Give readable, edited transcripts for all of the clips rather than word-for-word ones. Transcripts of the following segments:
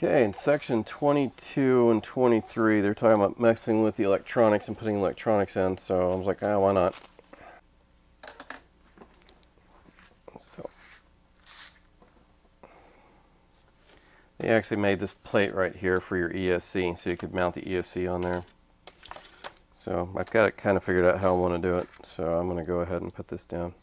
Okay, in section 22 and 23, they're talking about messing with the electronics and putting electronics in, so I was like, why not? So they actually made this plate right here for your ESC, so you could mount the ESC on there. So I've got it kind of figured out how I want to do it, so I'm going to go ahead and put this down.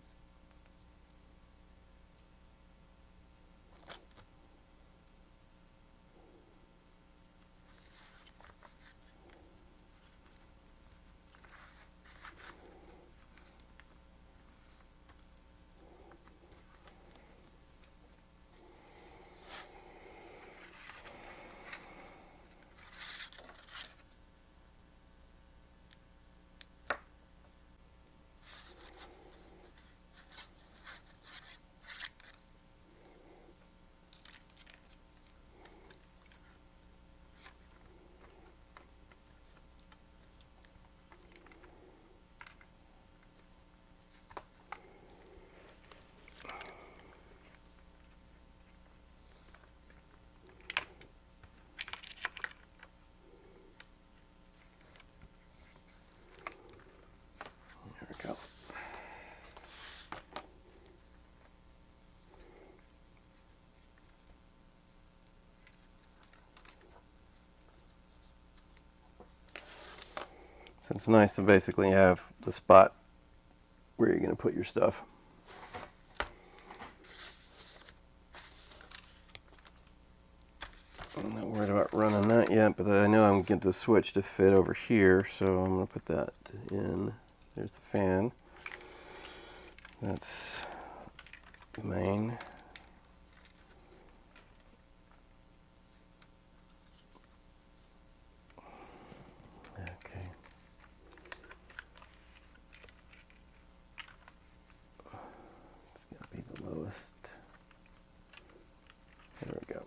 There we go. So it's nice to basically have the spot where you're going to put your stuff. I'm not worried about running that yet, but I know I'm going to get the switch to fit over here, so I'm going to put that in. There's the fan. That's the main. Okay. It's going to be the lowest. There we go.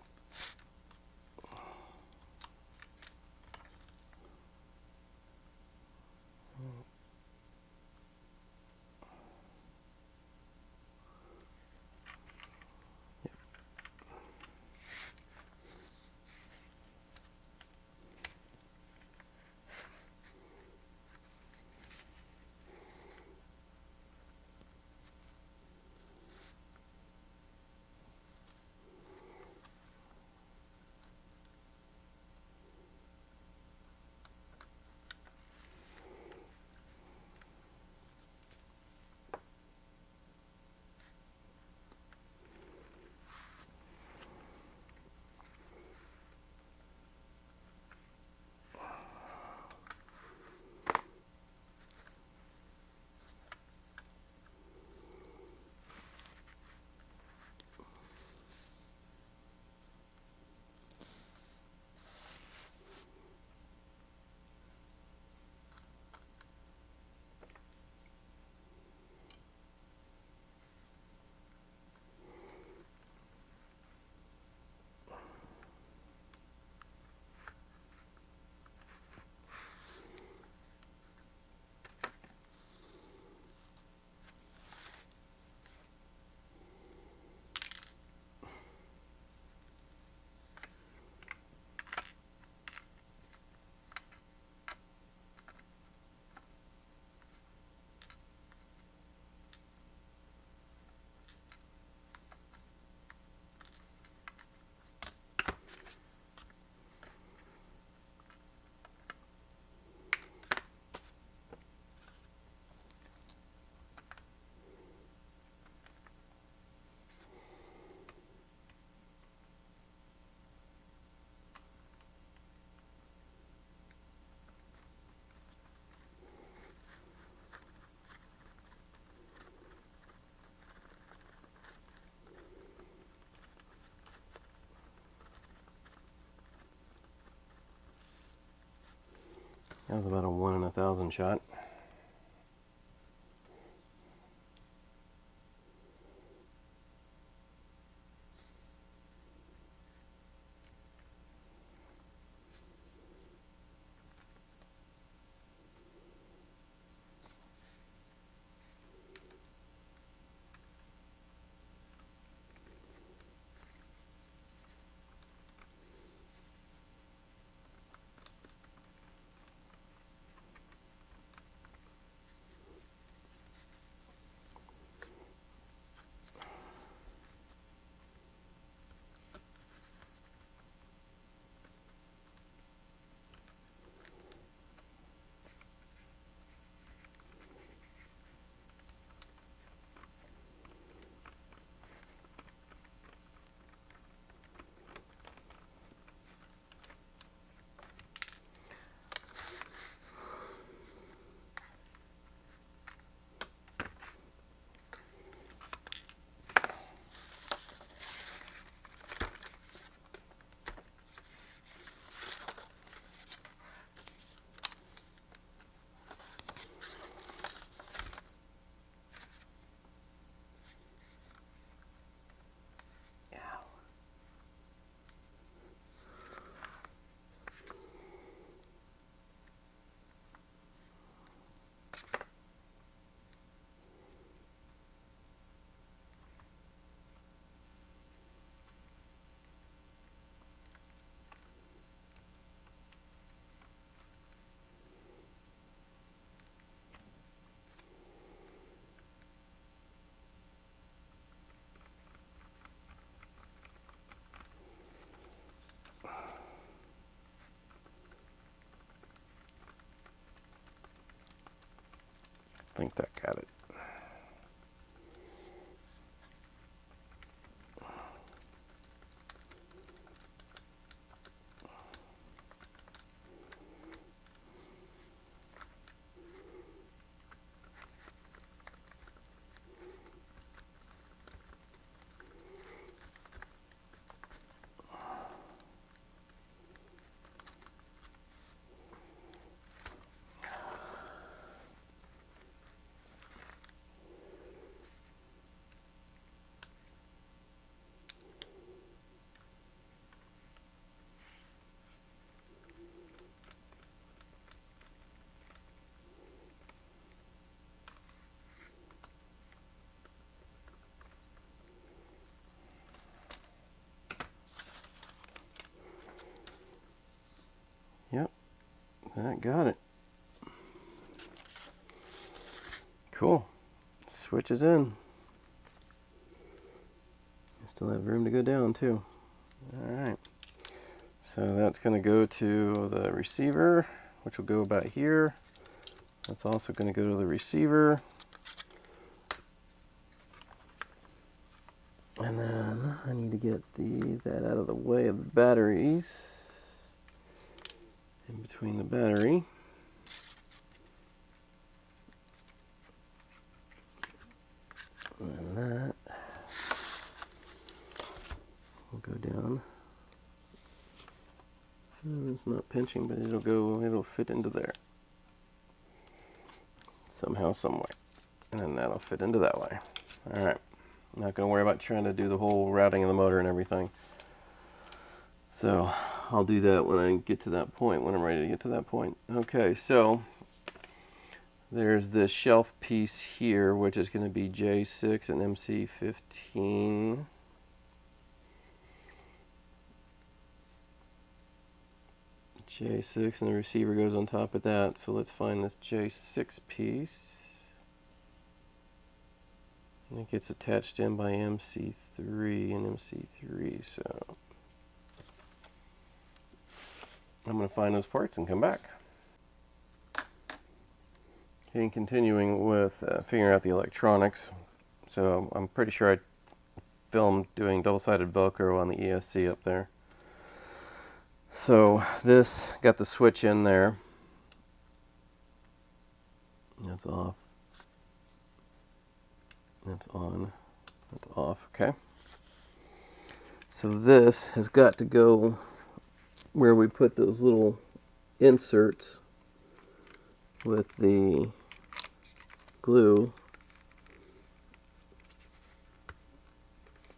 That was about a 1 in 1,000 shot. think that got it. Yep, that got it. Cool. Switch is in. Still have room to go down too. Alright. So that's going to go to the receiver, which will go about here. That's also going to go to the receiver. And then I need to get that out of the way of the batteries. In between the battery. And that will go down. It's not pinching, but it'll fit into there. Somehow, some way. And then that'll fit into that way. Alright. I'm not going to worry about trying to do the whole routing of the motor and everything. So I'll do that when I get to that point, when I'm ready to get to that point. Okay, so there's this shelf piece here, which is going to be J6 and MC15. J6, and the receiver goes on top of that. So let's find this J6 piece. And it gets attached in by MC3 and MC3, so I'm going to find those parts and come back. Okay, and continuing with figuring out the electronics. So I'm pretty sure I filmed doing double-sided Velcro on the ESC up there. So this got the switch in there. That's off. That's on. That's off. Okay. So this has got to go where we put those little inserts with the glue.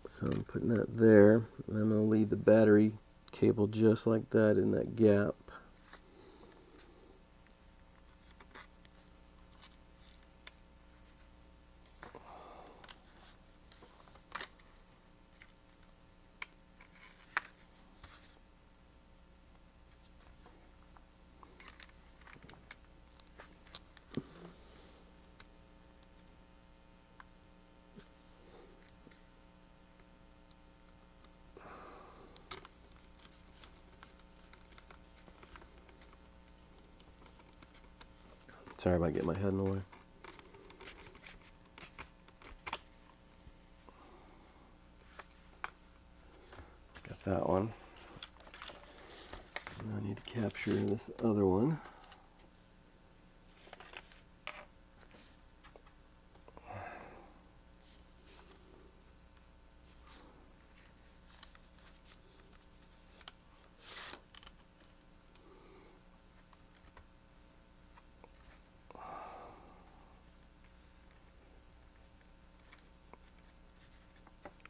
So I'm putting that there, and I'm going to leave the battery cable just like that in that gap. Sorry about getting my head in the way. Got that one. Now I need to capture this other one.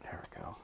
There we go.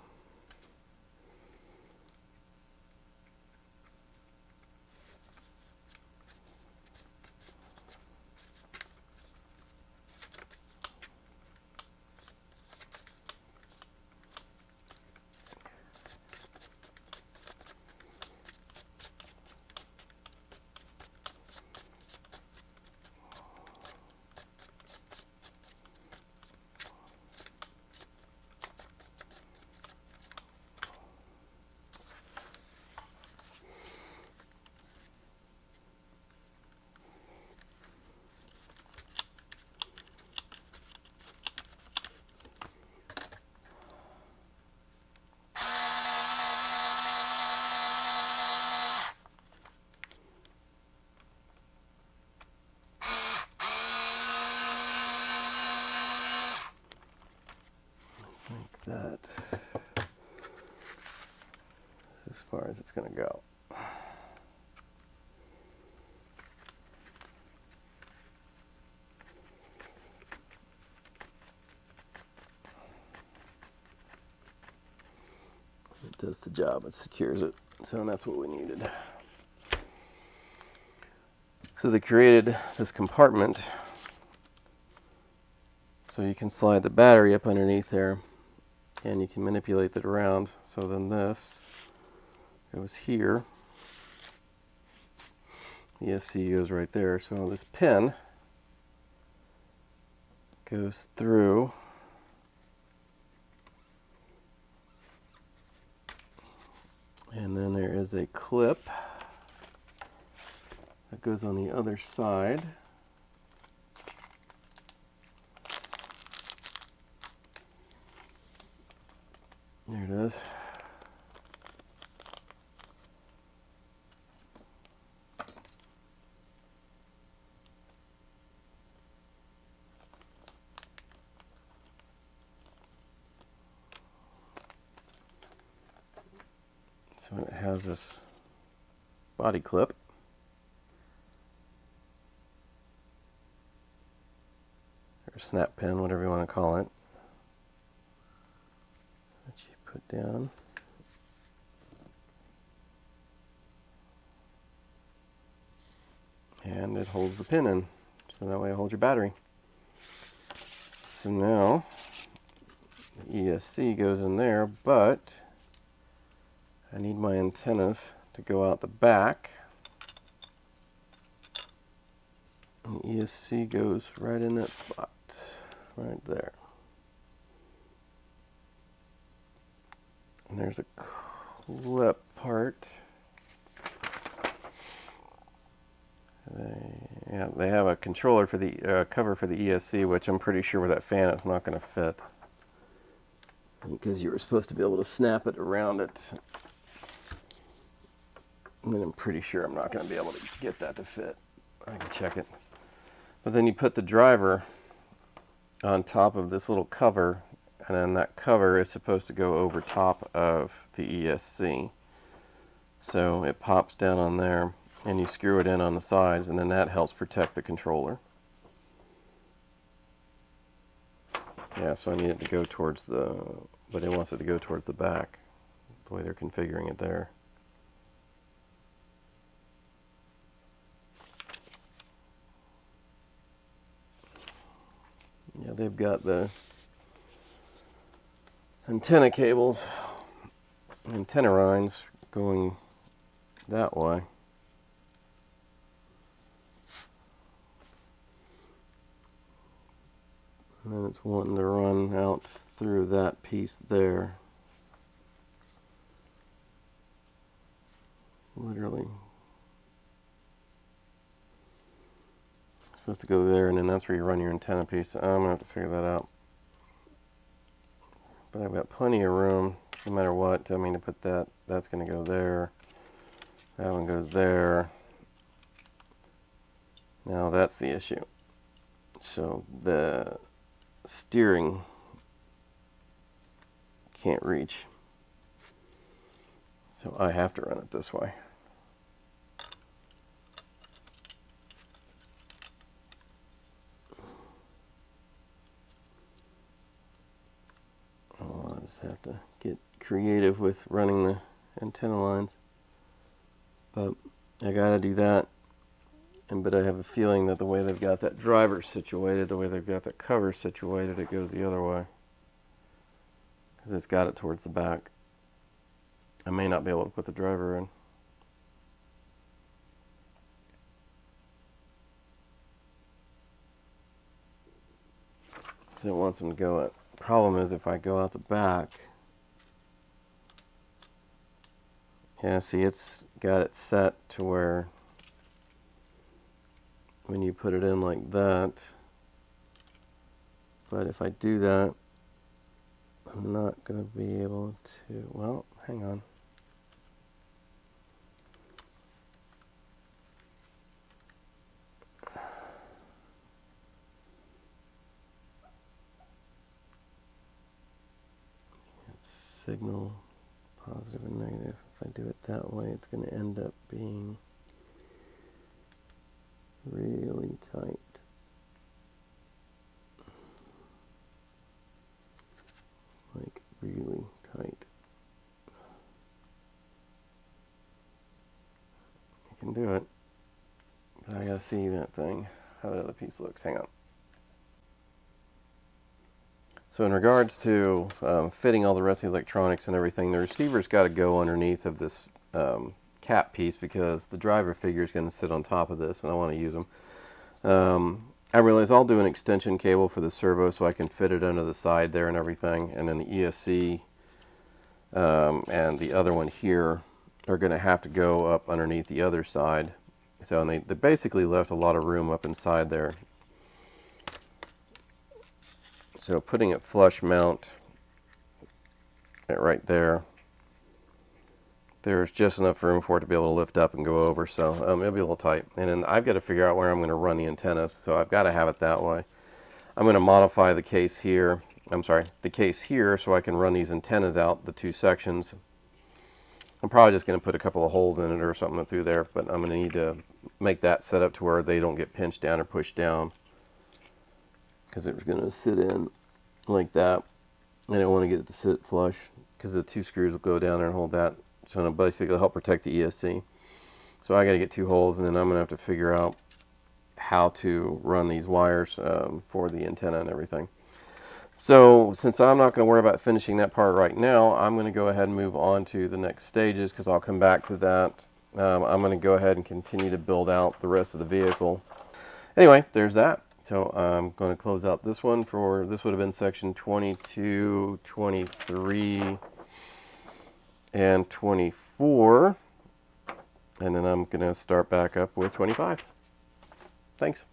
as far as it's going to go. It does the job, it secures it, so that's what we needed. So they created this compartment so you can slide the battery up underneath there and you can manipulate it around. So then this goes here. The ESC goes right there. So this pin goes through and then there is a clip that goes on the other side. There it is. So it has this body clip. Or snap pin, whatever you want to call it. That you put down. And it holds the pin in. So that way it holds your battery. So now the ESC goes in there, but I need my antennas to go out the back. And the ESC goes right in that spot, right there. And there's a clip part. They have a controller for the cover for the ESC, which I'm pretty sure with that fan it's not going to fit. Because you were supposed to be able to snap it around it. And I'm pretty sure I'm not going to be able to get that to fit. I can check it. But then you put the driver on top of this little cover, and then that cover is supposed to go over top of the ESC. So it pops down on there, and you screw it in on the sides, and then that helps protect the controller. Yeah, so I need it to go towards the, but it wants it to go towards the back, the way they're configuring it there. Yeah, they've got the antenna cables, antenna lines going that way. And then it's wanting to run out through that piece there. Literally. It's supposed to go there, and then that's where you run your antenna piece. I'm going to have to figure that out. But I've got plenty of room, no matter what. I mean, to put that, that's going to go there. That one goes there. Now that's the issue. So the steering can't reach. So I have to run it this way. Oh, I just have to get creative with running the antenna lines. But I gotta do that. But I have a feeling that the way they've got that driver situated, the way they've got that cover situated, it goes the other way. Because it's got it towards the back. I may not be able to put the driver in. So it wants them to go out. Problem is if I go out the back, yeah, see, it's got it set to where when you put it in like that, but if I do that, I'm not going to be able to, well, hang on. It's signal positive and negative. If I do it that way, it's going to end up being really tight. Like really tight. I can do it, but I gotta see that thing, how that other piece looks. Hang on. So in regards to fitting all the rest of the electronics and everything, the receiver's got to go underneath of this cap piece because the driver figure is going to sit on top of this, and I want to use them. I realize I'll do an extension cable for the servo so I can fit it under the side there and everything, and then the ESC and the other one here are going to have to go up underneath the other side. So they basically left a lot of room up inside there. So putting it flush mount right there, there's just enough room for it to be able to lift up and go over, so it'll be a little tight. And then I've got to figure out where I'm going to run the antennas, so I've got to have it that way. I'm going to modify the case here, the case here, so I can run these antennas out, the two sections. I'm probably just going to put a couple of holes in it or something through there, but I'm going to need to make that set up to where they don't get pinched down or pushed down, because it's going to sit in like that. I don't want to get it to sit flush because the two screws will go down there and hold that. So it'll basically help protect the ESC. So I got to get two holes, and then I'm going to have to figure out how to run these wires for the antenna and everything. So since I'm not going to worry about finishing that part right now, I'm going to go ahead and move on to the next stages because I'll come back to that. I'm going to go ahead and continue to build out the rest of the vehicle. Anyway, there's that. So I'm going to close out this one for, this would have been section 22, 23, and 24. And then I'm going to start back up with 25. Thanks.